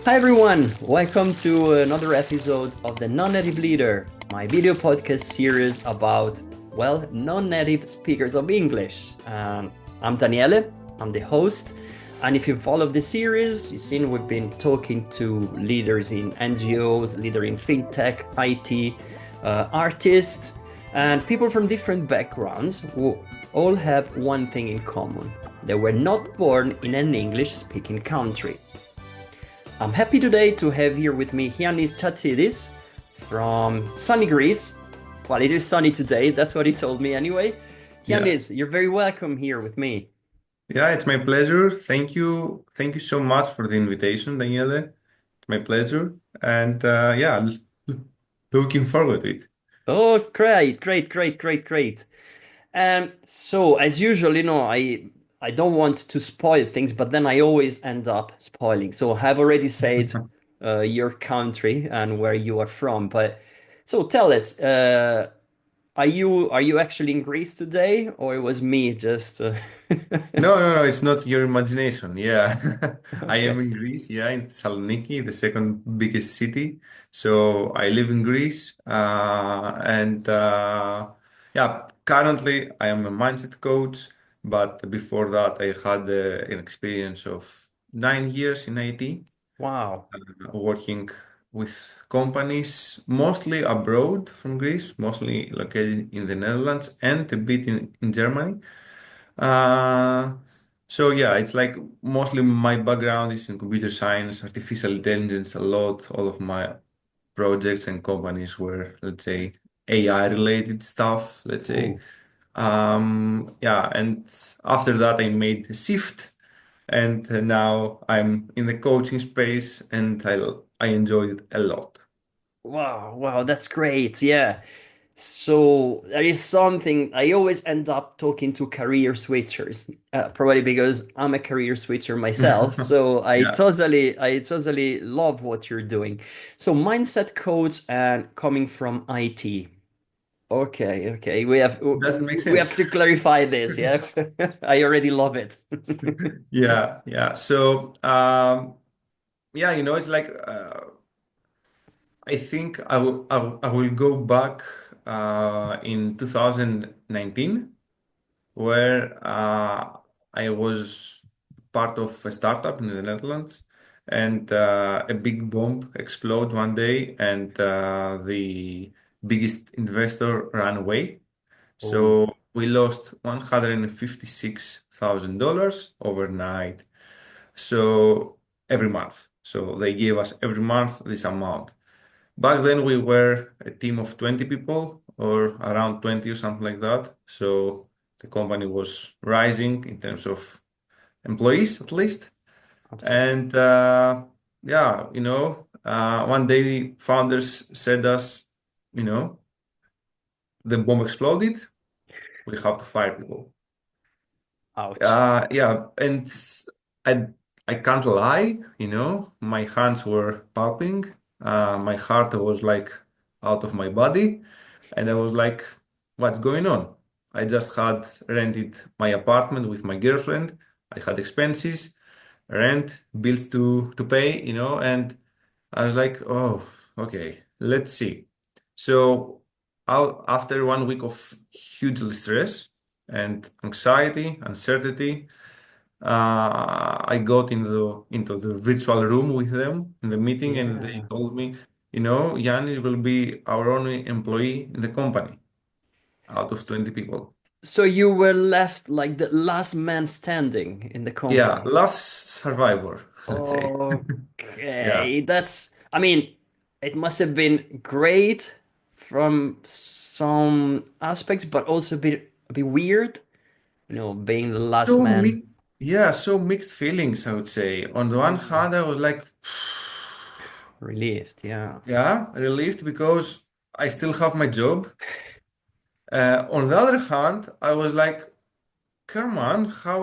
Hi everyone, welcome to another episode of the Non-Native Leader, my video podcast series about, non-native speakers of English. I'm Daniele, I'm the host, and if you follow the series, you've seen we've been talking to leaders in NGOs, leader in fintech, IT, artists, and people from different backgrounds who all have one thing in common. They were not born in an English-speaking country. I'm happy today to have here with me Giannis Chatzidis from sunny Greece. Well, it is sunny today, that's what he told me anyway. Yeah. Giannis, you're very welcome here with me. Yeah, it's my pleasure. Thank you. Thank you so much for the invitation, Daniele. It's my pleasure. And looking forward to it. Oh, great, great, great, great, great. So as usual, I don't want to spoil things, but then I always end up spoiling. So I've already said your country and where you are from, but so tell us, are you actually in Greece today, or it was me just No, it's not your imagination. Yeah. I am okay. in Greece, yeah, in Thessaloniki, the second biggest city. So I live in Greece. Yeah, currently I am a mindset coach, but before that I had an experience of 9 years in IT. Wow. Working with companies mostly abroad from Greece, mostly located in the Netherlands and a bit in Germany. Uh, so yeah, it's like mostly my background is in computer science, artificial intelligence, a lot. All of my projects and companies were, let's say, AI related stuff, let's say. Oh, Yeah, and after that, I made a shift, and now I'm in the coaching space, and I enjoy it a lot. wow, wow, that's great. Yeah. So there is something I always end up talking to career switchers, probably because I'm a career switcher myself. So Yeah, I totally love what you're doing. So mindset coach and coming from IT. Okay, okay. doesn't make We have sense. to clarify this, yeah? I already love it. Yeah. So, yeah, it's like I think I will go back in 2019 where I was part of a startup in the Netherlands, and a big bomb exploded one day, and the biggest investor ran away. Oh, So we lost $156,000 overnight. So every month. So they gave us every month this amount. Back then we were a team of 20 people or around 20 or something like that. So the company was rising in terms of employees at least. absolutely. And yeah, one day the founders said us, you know, the bomb exploded, we have to fire people. Ouch. Yeah, and I I can't lie, my hands were popping, my heart was like out of my body, and I was like, what's going on? I just had rented my apartment with my girlfriend. I had expenses, rent, bills to pay, and I was like, oh, okay, let's see. So after 1 week of huge stress and anxiety, uncertainty, I got into the virtual room with them in the meeting, and they Yeah. told me, Yannis will be our only employee in the company out of 20 people. So you were left like the last man standing in the Yeah, company. last survivor, let's say. Yeah. Okay, I mean, it must have been great from some aspects, but also a bit weird, being the last So man. mi yeah, so mixed feelings, I would say. On the one Mm. hand, I was like, Relieved, yeah. yeah, relieved because I still have my job. On the other hand, I was like, come on, how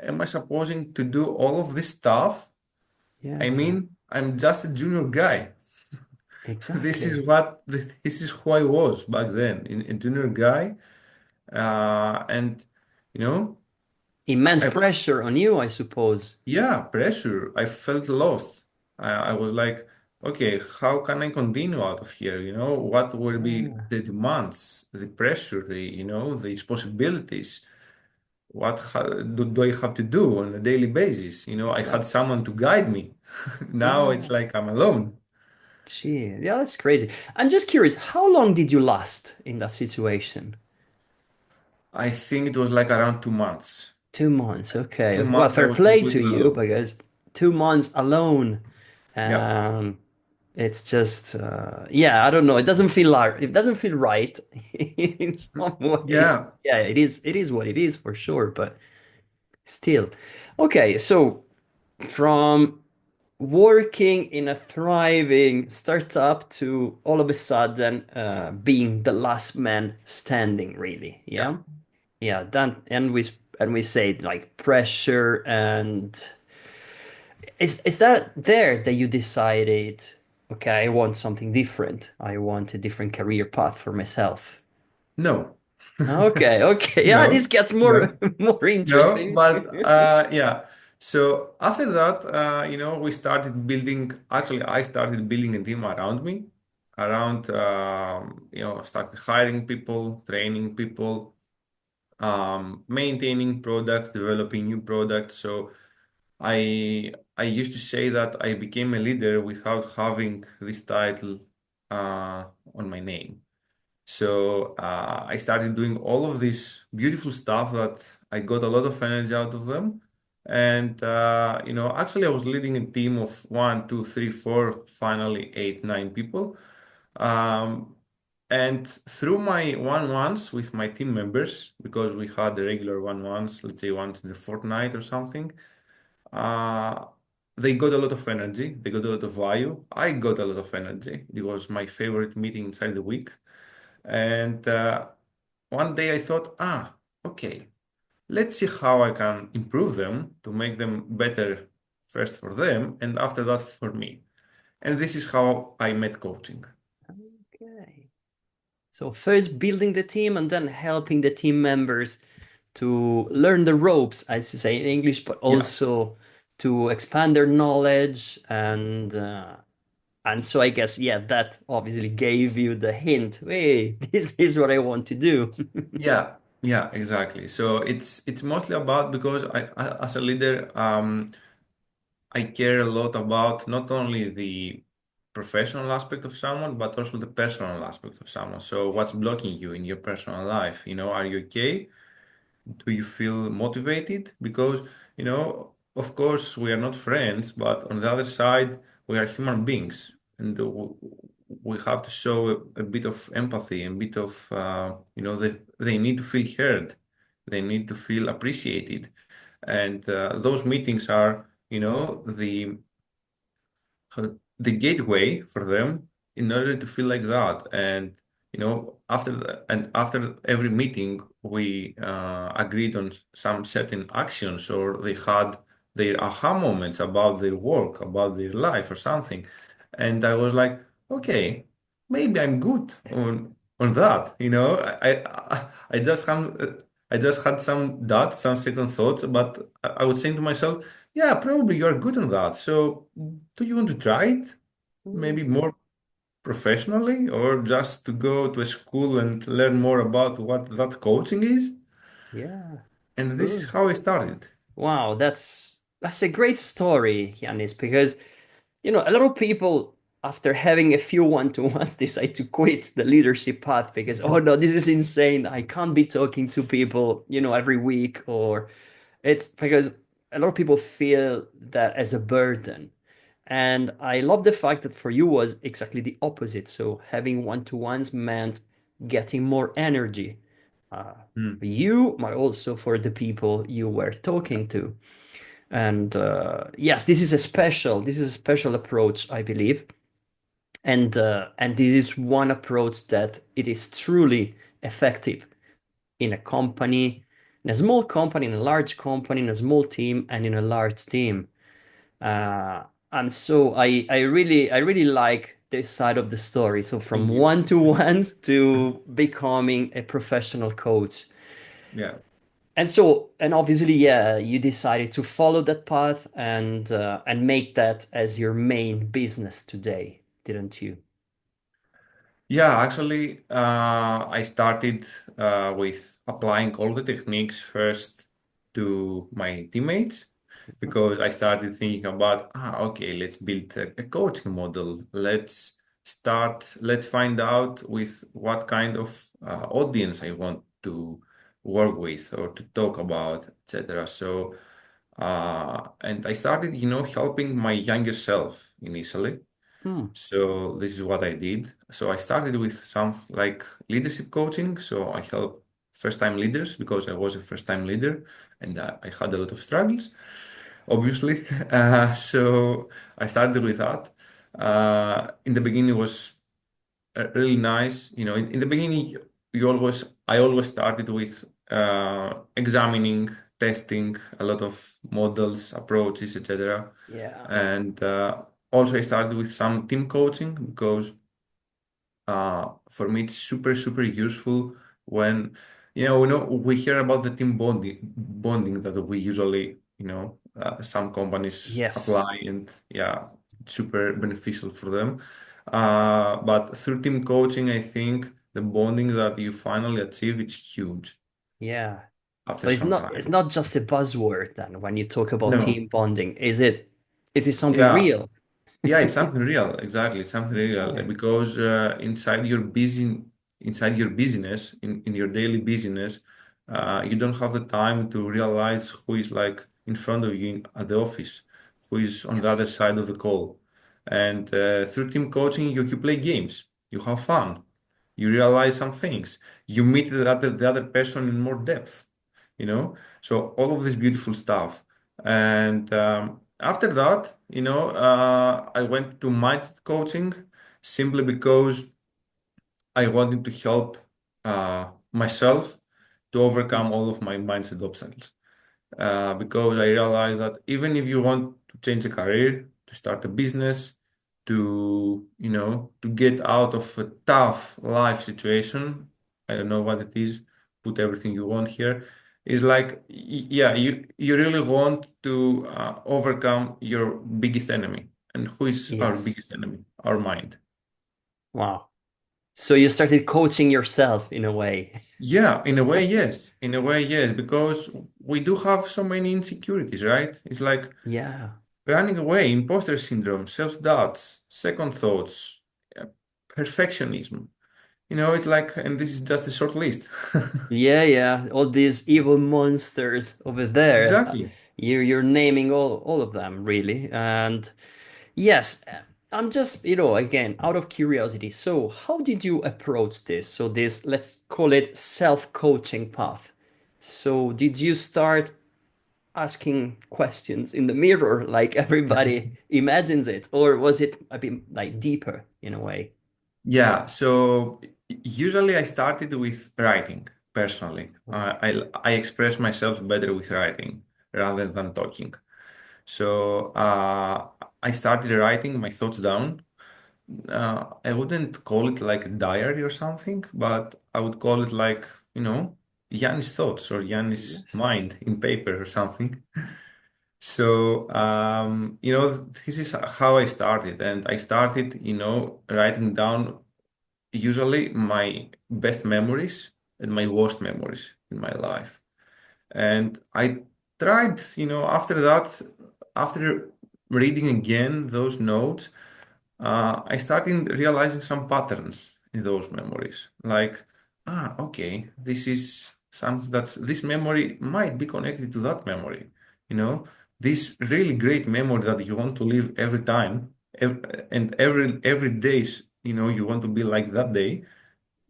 am I supposing to do all of this stuff? I Yeah, mean, I'm just a junior guy. This is exactly. this is who I was back then, a junior guy. And you know, Immense I pressure on you, I suppose. yeah, pressure. I felt lost. I was like, okay, how can I continue out of here? You know, what will be Yeah, the demands, the pressure, the responsibilities? Do I have to do on a daily basis? You know, I that, had someone to guide me. Now it's yeah. like I'm alone. Gee, yeah, that's crazy. I'm just curious, how long did you last in that situation? I think it was like around 2 months. 2 months, Two okay. Well, months I fair was play to completely you alone. because 2 months alone, Yeah. um, it's just, yeah, I don't know. It doesn't feel right in some ways. Yeah. Yeah, it is what it is for sure, but still. Okay, so from working in a thriving startup to all of a sudden being the last man standing, really. Yeah. Yeah. Yeah, then and we say like pressure and is that there that you decided, okay, I want something different. I want a different career path for myself. No. Okay, okay. Yeah, this No. gets more No. more No, interesting. but yeah. So after that, we started building. Actually, I started building a team around me, around started hiring people, training people, maintaining products, developing new products. So I used to say that I became a leader without having this title on my name. So I started doing all of this beautiful stuff that I got a lot of energy out of them. And actually, I was leading a team of one, two, three, four, finally eight, nine people. Um, and through my one-ones with my team members, because we had the regular one-ones, let's say once in the fortnight or something, uh, they got a lot of energy. They got a lot of value. I got a lot of energy. It was my favorite meeting inside the week. And one day I thought, okay, let's see how I can improve them to make them better first for them and after that for me. And this is how I met coaching. Okay. So first building the team and then helping the team members to learn the ropes, as you say in English, but Yeah. also to expand their knowledge and so I guess yeah, that obviously gave you the hint. Hey, this is what I want to do. Yeah. Yeah, exactly. So it's mostly about because as a leader, I care a lot about not only the professional aspect of someone, but also the personal aspect of someone. So what's blocking you in your personal life? You know, are you okay? Do you feel motivated? Because, of course, we are not friends, but on the other side, we are human beings, and we have to show a bit of empathy and a bit of, they need to feel heard, they need to feel appreciated, and those meetings are, the gateway for them in order to feel like that. And after every meeting, we agreed on some certain actions, or they had their aha moments about their work, about their life, or something. And I was like, okay, maybe I'm good on that. I just had some doubts, some second thoughts, but I was saying to myself, yeah, probably you're good on that. So do you want to try it? Maybe more professionally, or just to go to a school and learn more about what that coaching is? Yeah, And this is good. how I started. Wow, that's a great story, Yanis, because a lot of people after having a few one-to-ones decide to quit the leadership path because oh no, this is insane. I can't be talking to people, every week or it's because a lot of people feel that as a burden. And I love the fact that for you was exactly the opposite. So having one-to-ones meant getting more energy uh, for Hmm. you, but also for the people you were talking to. And yes, this is a special approach, I believe. And this is one approach that it is truly effective in a company, in a small company, in a large company, in a small team, and in a large team. Uh, and so I really like this side of the story. So from Thank you. one to ones to becoming a professional coach. Yeah. And so, and obviously, yeah, you decided to follow that path and make that as your main business today, didn't you? Yeah, actually, I started with applying all the techniques first to my teammates because I started thinking about, okay, let's build a coaching model. Let's find out with what kind of audience I want to work with or to talk about, etc. So, and I started, helping my younger self initially. Hmm. So this is what I did. So I started with some like leadership coaching. So I help first-time leaders because I was a first-time leader and I had a lot of struggles, obviously. So I started with that. In the beginning, it was really nice. In the beginning, I always started with examining, testing a lot of models, approaches, etc. Yeah. And also I started with some team coaching because for me it's super, super useful when, we hear about the team bonding that we usually, some companies Yes. apply and yeah, it's super beneficial for them. But through team coaching, I think the bonding that you finally achieve is huge Yeah. after So some it's time. not just a buzzword then when you talk about No. team bonding. Is it something Yeah. real? Yeah, it's something real. Exactly, it's something real Okay. because inside your business, in your daily business, you don't have the time to realize who is like in front of you at the office, who is on the other Yes. side of the call. And through team coaching, you play games, you have fun, you realize some things, you meet the other person in more depth, you know. So all of this beautiful stuff. And after that, I went to mindset coaching simply because I wanted to help myself to overcome all of my mindset obstacles. Because I realized that even if you want to change a career, to start a business, to get out of a tough life situation, I don't know what it is, put everything you want here, is like, yeah, you really want to overcome your biggest enemy. And who is our biggest Yes. enemy? Our mind. Wow. So you started coaching yourself in a way. Yeah, in a way, yes. In a way, yes, because we do have so many insecurities, right? It's like Yeah. running away, imposter syndrome, self-doubts, second thoughts, perfectionism. It's like, and this is just a short list. Yeah, yeah. All these evil monsters over there. Exactly. You're naming all of them, really. And yes, I'm just, again, out of curiosity. So, how did you approach this? So, this, let's call it self-coaching path. So, did you start asking questions in the mirror like everybody imagines it, or was it a bit like deeper in a way? Yeah, so usually I started with writing personally. Oh, I express myself better with writing rather than talking. So I started writing my thoughts down. I wouldn't call it like a diary or something, but I would call it like, Yannis thoughts or Yannis yes. mind in paper or something. So, this is how I started. And I started, writing down usually my best memories and my worst memories in my life. And I tried, after that, after reading again those notes, I started realizing some patterns in those memories. Like, okay, this is something this memory might be connected to that memory. You know, this really great memory that you want to live every time, and every days, you want to be like that day,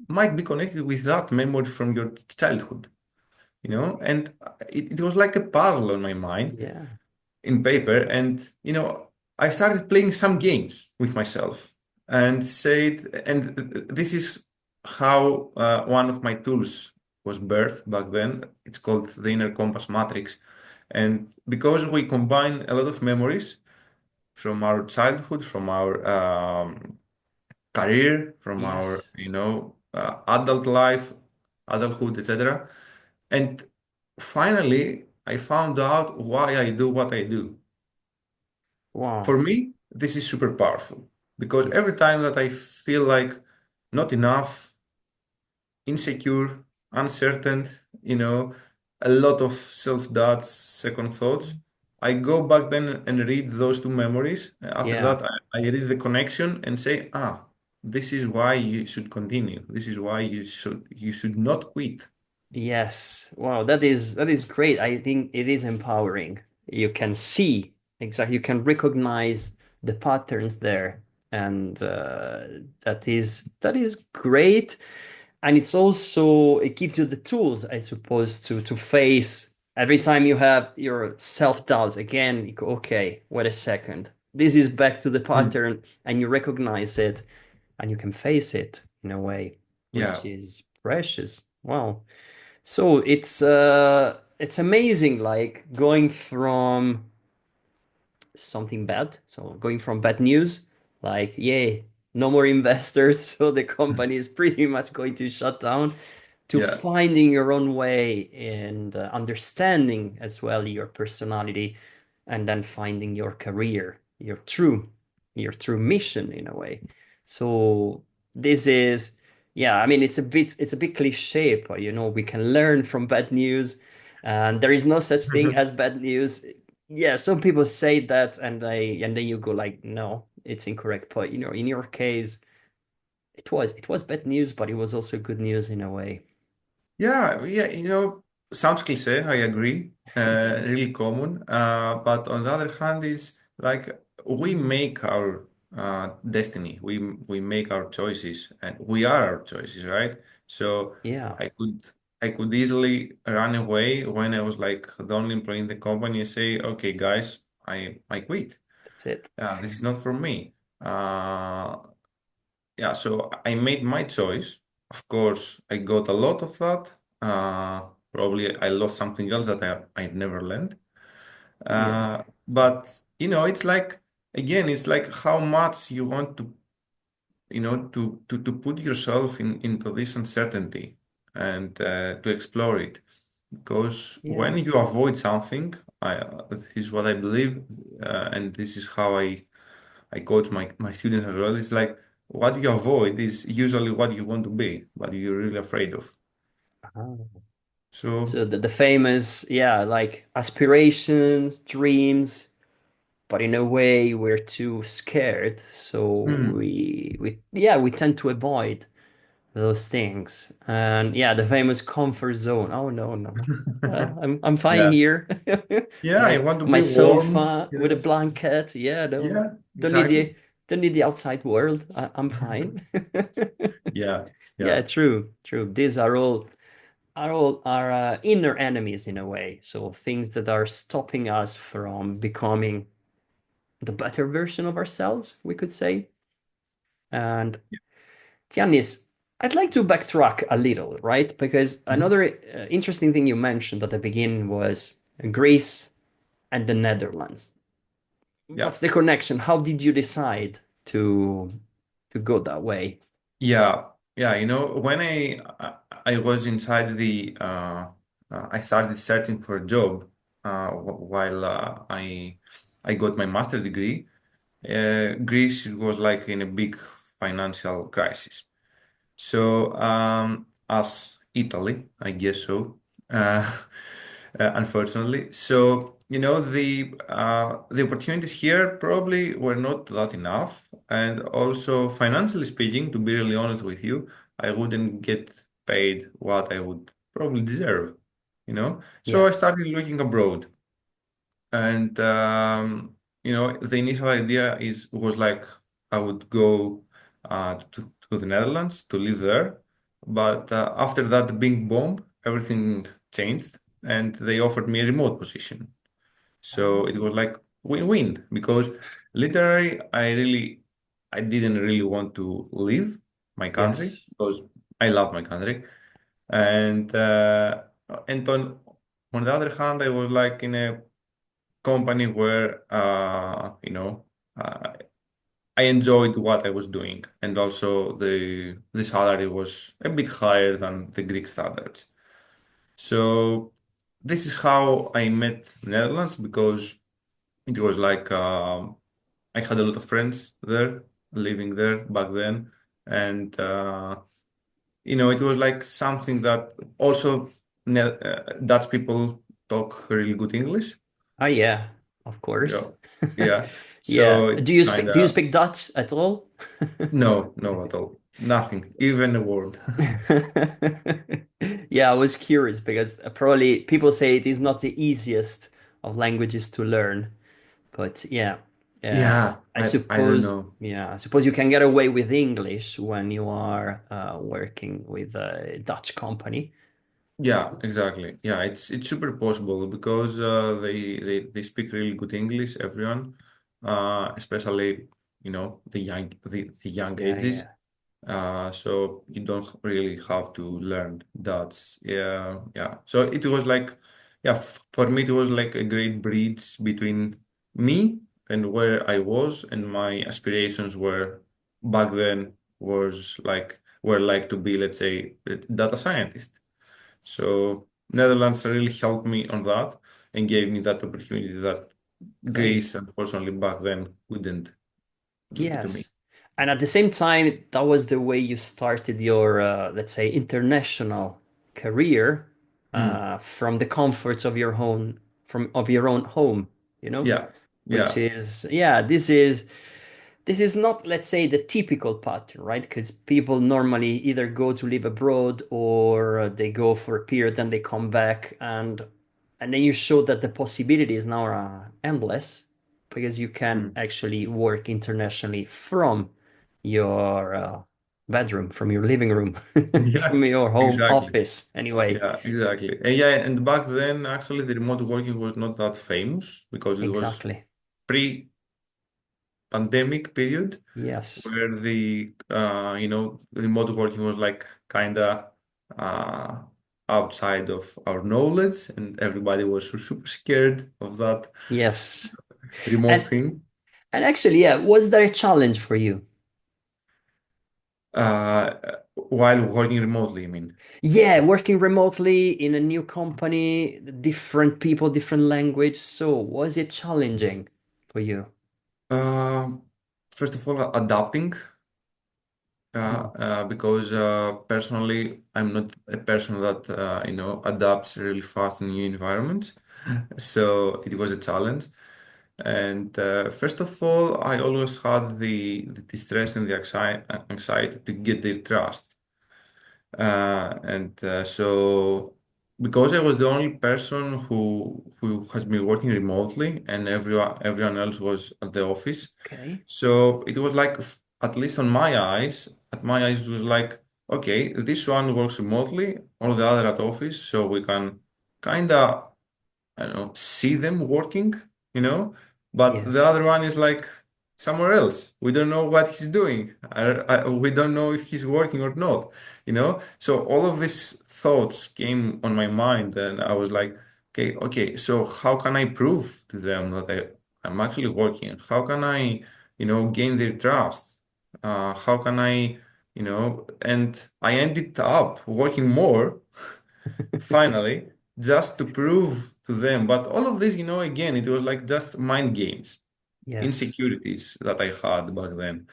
might be connected with that memory from your childhood. And it was like a puzzle on my mind Yeah. in paper. And I started playing some games with myself and said, and this is how one of my tools was birthed back then. It's called the inner compass matrix. And because we combine a lot of memories from our childhood, from our career, from our Yes. adult life, adulthood, etc., and finally, I found out why I do what I do. For Wow. me, this is super powerful because every Yes. time that I feel like not enough, insecure, uncertain, a lot of self-doubts, second thoughts, I go back then and read those two memories. After Yeah. that, I read the connection and say, this is why you should continue. This is why you should not quit. Yes. Wow, that is great. I think it is empowering. You can see exactly, you can recognize the patterns there, and that is great. And it's also it gives you the tools, I suppose, to face every time you have your self-doubts again. You go, okay, wait a second. This is back to the Mm. pattern, and you recognize it, and you can face it in a way which Yeah. is precious. Wow. So it's amazing, like going from something bad, so going from bad news, like yeah, no more investors, so the company is pretty much going to shut down, to Yeah. finding your own way and understanding as well your personality, and then finding your career, your true mission in a way. So this is, yeah, I mean it's a bit cliche, but we can learn from bad news, and there is no such thing as bad news. Yeah, some people say that, and then you go like, no, it's incorrect. But in your case, it was bad news, but it was also good news in a way. Yeah, yeah, sounds cliche, I agree. Really common. But on the other hand, is like we make our destiny. We make our choices, and we are our choices, right? So Yeah, I could I could easily run away when I was like the only employee in the company and say, okay, guys, I quit. that's it. This is not for me. Uh, yeah, so I made my choice. Of course, I got a lot of that. Probably I lost something else that I never learned. Yeah. But it's like again, it's like how much you want to put yourself into this uncertainty and to explore it. Because Yeah. when you avoid something, this is what I believe, and this is how I coach my students as well. It's like what you avoid is usually what you want to be, but you're really afraid of. Ah. So, So the famous, yeah, like aspirations, dreams, but in a way we're too scared, so hmm. we tend to avoid those things. And yeah, the famous comfort zone. Oh no, no. I'm fine Yeah. here. Yeah, I My want to my be warm, sofa with a blanket. Yeah, no. Yeah, Don't need exactly. the don't need the outside world. I'm fine. Yeah, Yeah, yeah. true, true. These are all our inner enemies in a way. So things that are stopping us from becoming the better version of ourselves, we could say. And Giannis, I'd like to backtrack a little, right? Because Mhm. another interesting thing you mentioned at the beginning was Greece and the Netherlands. Yeah. What's the connection? How did you decide to go that way? Yeah, yeah. When I was inside I started searching for a job while I got my master degree. Greece was like in a big financial crisis. So, as Italy, I guess so, uh, unfortunately. So, the opportunities here probably were not that enough. And also, financially speaking, to be really honest with you, I wouldn't get paid what I would probably deserve. So Yeah. I started looking abroad. And the initial idea was like I would go to the Netherlands to live there, but after that big bomb, everything changed, and they offered me a remote position. So it was like win-win because literally I didn't really want to leave my country Yes. because I love my country, and uh, and on the other hand, I was like in a company where uh, I enjoyed what I was doing, and also the salary was a bit higher than the Greek standards. So this is how I met Netherlands because it was like I had a lot of friends there, living there back then, and it was like something that also Dutch people talk really good English. Oh yeah, of course. Yeah, yeah. Yeah. So it's kind Do you of speak Dutch at all? no, no at all, nothing, even a word. Yeah, I was curious because probably people say it is not the easiest of languages to learn, but yeah, Yeah, I don't know. I suppose you can get away with English when you are working with a Dutch company. Yeah, exactly. Yeah, it's super possible because they speak really good English, everyone, especially the young Yeah, ages. yeah, So you don't really have to learn Dutch. Yeah, yeah. So it was like, yeah, for me it was like a great bridge between me and where I was and my aspirations were back then was like were like to be, let's say, a data scientist. So Netherlands really helped me on that and gave me that opportunity that great. Greece, unfortunately, back then couldn't give it to me. Yes. And at the same time, that was the way you started your, let's say, international career Mm. from the comforts of your home, of your own home, Yeah, which yeah. is, yeah, this is not, let's say, the typical pattern, right? Because people normally either go to live abroad or they go for a period, then they come back, and then you show that the possibilities now are endless because you can Mm. actually work internationally from your bedroom, from your living room, Yeah, from your home exactly. office, anyway. Yeah, exactly. And yeah, and back then, actually, the remote working was not that famous because it was Exactly. pre-pandemic period Yes. where remote working was like kinda uh, outside of our knowledge, and everybody was super scared of that Yes. remote And thing. and actually, yeah, was there a challenge for you? Uh, while working remotely, I mean. Yeah, working remotely in a new company, different people, different language. So, was it challenging for you? Um, First of all, adapting, Mm, because personally, I'm not a person that adapts really fast in new environments. So it was a challenge. And first of all, I always had the stress and the anxiety to get their trust. And so, because I was the only person who has been working remotely, and everyone else was at the office, okay. so it was like, at least at my eyes, it was like, okay, this one works remotely, all the other at office, so we can kind of, I don't know, see them working, you know, but Yeah. the other one is like somewhere else. We don't know what he's doing. We don't know if he's working or not, you know. So all of these thoughts came on my mind, and I was like, okay, so how can I prove to them that I'm actually working? How can I, gain their trust? How can I, and I ended up working more finally, just to prove to them. But all of this, again, it was like just mind games, Yes. insecurities that I had back then.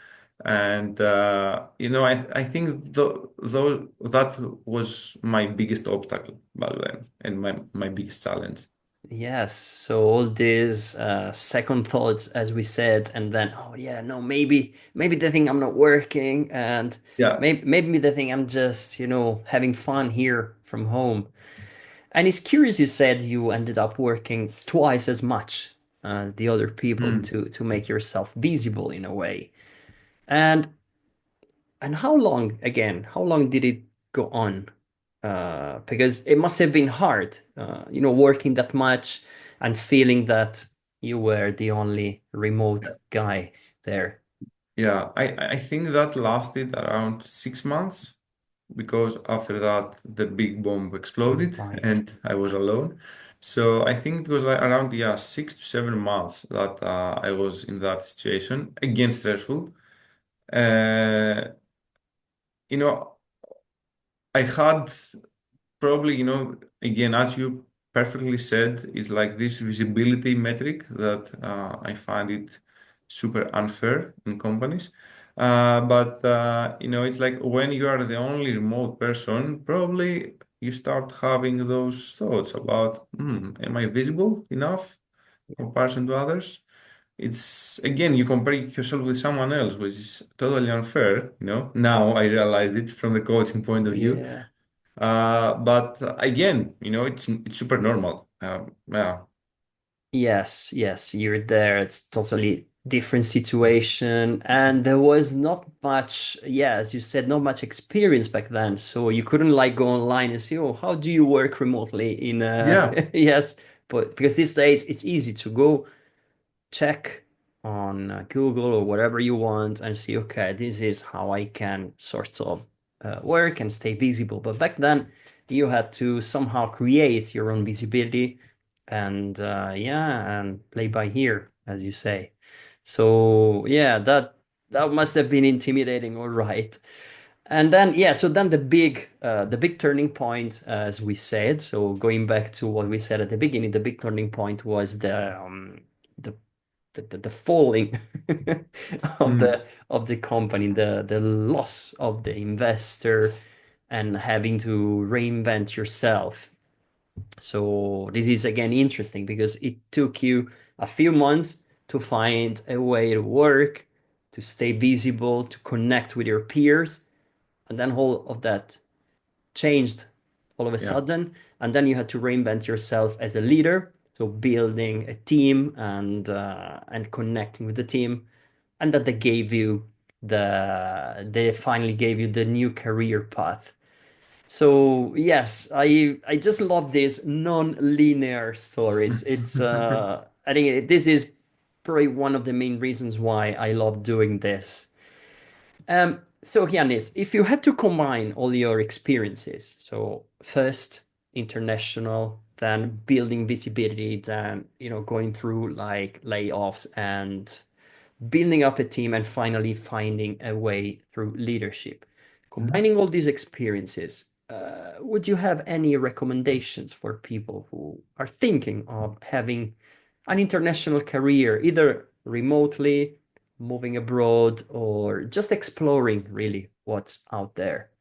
And, I think though that was my biggest obstacle back then and my biggest challenge. Yes. So all these second thoughts, as we said, and then, oh yeah, no, maybe they think I'm not working, and Yeah. maybe they think I'm just, having fun here from home. And it's curious you said you ended up working twice as much as the other people Mm. to make yourself visible in a way. And how long again? How long did it go on? Because it must have been hard, working that much and feeling that you were the only remote guy there. Yeah, I think that lasted around 6 months because after that the big bomb exploded Right. and I was alone. So I think it was like around, yeah, 6 to 7 months that I was in that situation. Again, stressful. Uh, you know, I had probably, again, as you perfectly said. It's like this visibility metric that I find it super unfair in companies. But it's like when you are the only remote person, probably you start having those thoughts about, am I visible enough in comparison to others? It's again, you compare yourself with someone else, which is totally unfair. Now I realized it from the coaching point of view. Yeah. But again, it's super normal. Yeah, Yes, yes, you're there. It's totally different situation. And there was not much, yeah, as you said, not much experience back then. So you couldn't like go online and say, oh, how do you work remotely in yeah, yes, but because these days it's easy to go check on Google or whatever you want and see, okay, this is how I can sort of work and stay visible. But back then, you had to somehow create your own visibility and yeah, and play by ear, as you say. So yeah, that must have been intimidating, all right. And then yeah, so then the big turning point, as we said. So going back to what we said at the beginning, the big turning point was the the falling of mm, the company, the loss of the investor, and having to reinvent yourself. So this is again interesting because it took you a few months to find a way to work, to stay visible, to connect with your peers, and then all of that changed all of a yeah, sudden, and then you had to reinvent yourself as a leader, so building a team and connecting with the team, and that they finally gave you the new career path. So yes, I just love these non-linear stories. It's I think this is probably one of the main reasons why I love doing this. So Giannis, if you had to combine all your experiences, so first international, then building visibility, then going through like layoffs and building up a team, and finally finding a way through leadership. Mhm. Combining all these experiences, would you have any recommendations for people who are thinking of having an international career, either remotely, moving abroad, or just exploring really what's out there?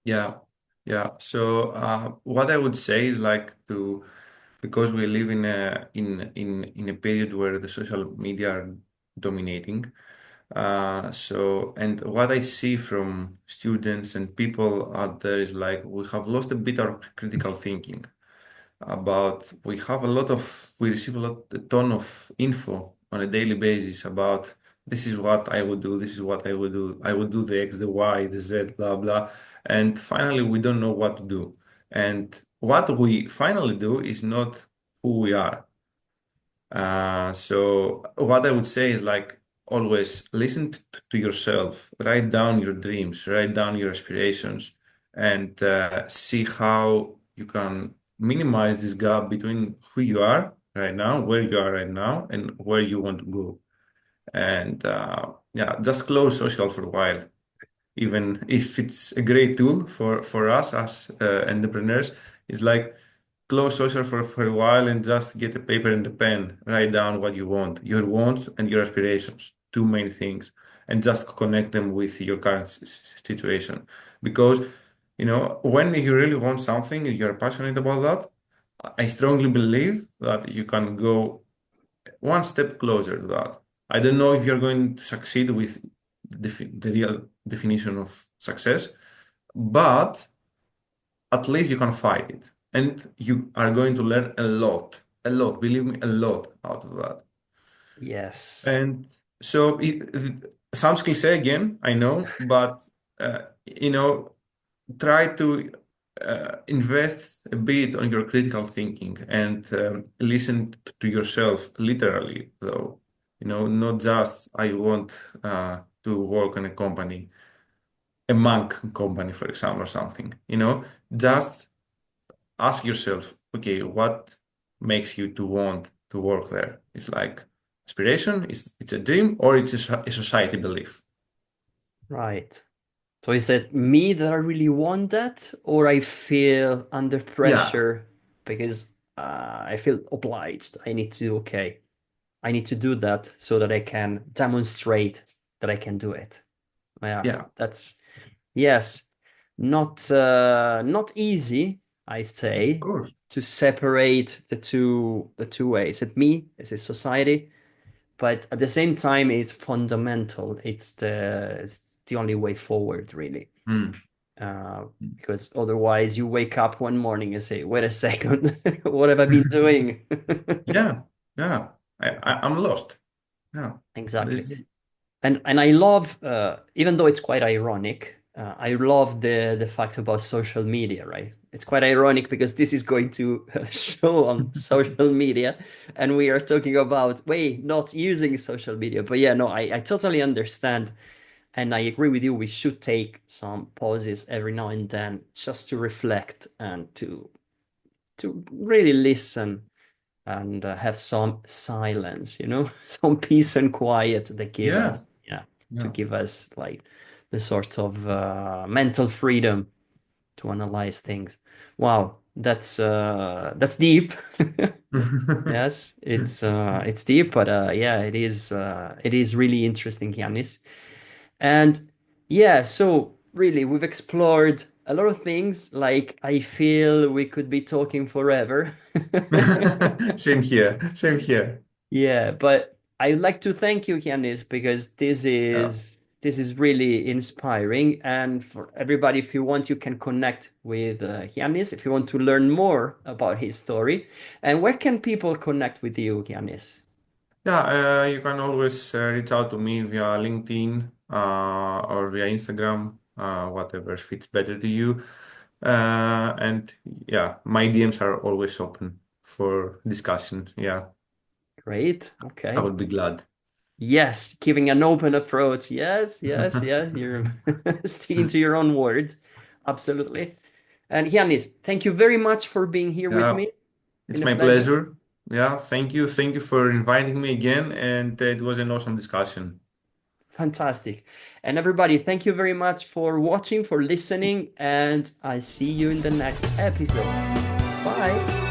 yeah, yeah. So what I would say is like because we live in a period where the social media are dominating. And what I see from students and people out there is like we have lost a bit of critical thinking about we receive a ton of info on a daily basis about this is what I would do, this is what I would do the X, the Y, the Z, blah blah. And finally we don't know what to do. And what we finally do is not who we are. So what I would say is like always listen to yourself, write down your dreams, write down your aspirations, and see how you can minimize this gap between who you are right now, where you are right now, and where you want to go. And yeah, just close social for a while, even if it's a great tool for us as entrepreneurs. It's like close social for a while and just get a paper and a pen, write down what you want, your wants and your aspirations, two main things, and just connect them with your current situation. Because, when you really want something and you're passionate about that, I strongly believe that you can go one step closer to that. I don't know if you're going to succeed with the real definition of success, but at least you can fight it. And you are going to learn a lot, believe me, a lot out of that. Yes. And so it sounds cliche again, I know, but try to invest a bit on your critical thinking and listen to yourself literally, though. Not just I want to work in a company, a monk company, for example, or something. Just ask yourself, okay, what makes you to want to work there? It's like aspiration, it's a dream, or it's a society belief. Right. So is it me that I really want that, or I feel under Yeah, pressure because I feel obliged. I need to do that so that I can demonstrate that I can do it. Yeah, Yeah, that's yes, not easy, I of say, course. to separate the two ways. It's me, it's a society, but at the same time, it's fundamental. It's the only way forward, really. Mm. Because otherwise, you wake up one morning and say, "Wait a second, what have I been doing?" Yeah, yeah. I'm lost. Yeah. Exactly. This, And I love, even though it's quite ironic, I love the fact about social media, right? It's quite ironic because this is going to show on social media, and we are talking about way not using social media. But yeah, no, I totally understand, and I agree with you. We should take some pauses every now and then just to reflect and to really listen and have some silence, some peace and quiet that give yeah, us, yeah, to yeah. give us like the sort of mental freedom to analyze things. Wow, that's deep. Yes, it's deep, but yeah, it is really interesting, Yanis. And yeah, so really, we've explored a lot of things. Like, I feel we could be talking forever. Same here. Same here. Yeah, but I'd like to thank you, Giannis, because Yeah. this is really inspiring. And for everybody, if you want, you can connect with Giannis if you want to learn more about his story. And where can people connect with you, Giannis? Yeah, you can always reach out to me via LinkedIn or via Instagram, whatever fits better to you. And yeah, my DMs are always open for discussion. Yeah, Great. I Okay. would be glad. Yes, keeping an open approach. Yes, yes, yes. You're sticking to your own words. Absolutely. And Giannis, thank you very much for being here with Yeah, me. it's Been a my pleasure. pleasure. Yeah, thank you. Thank you for inviting me again. And it was an awesome discussion. Fantastic. And everybody, thank you very much for watching, for listening, and I see you in the next episode. Bye.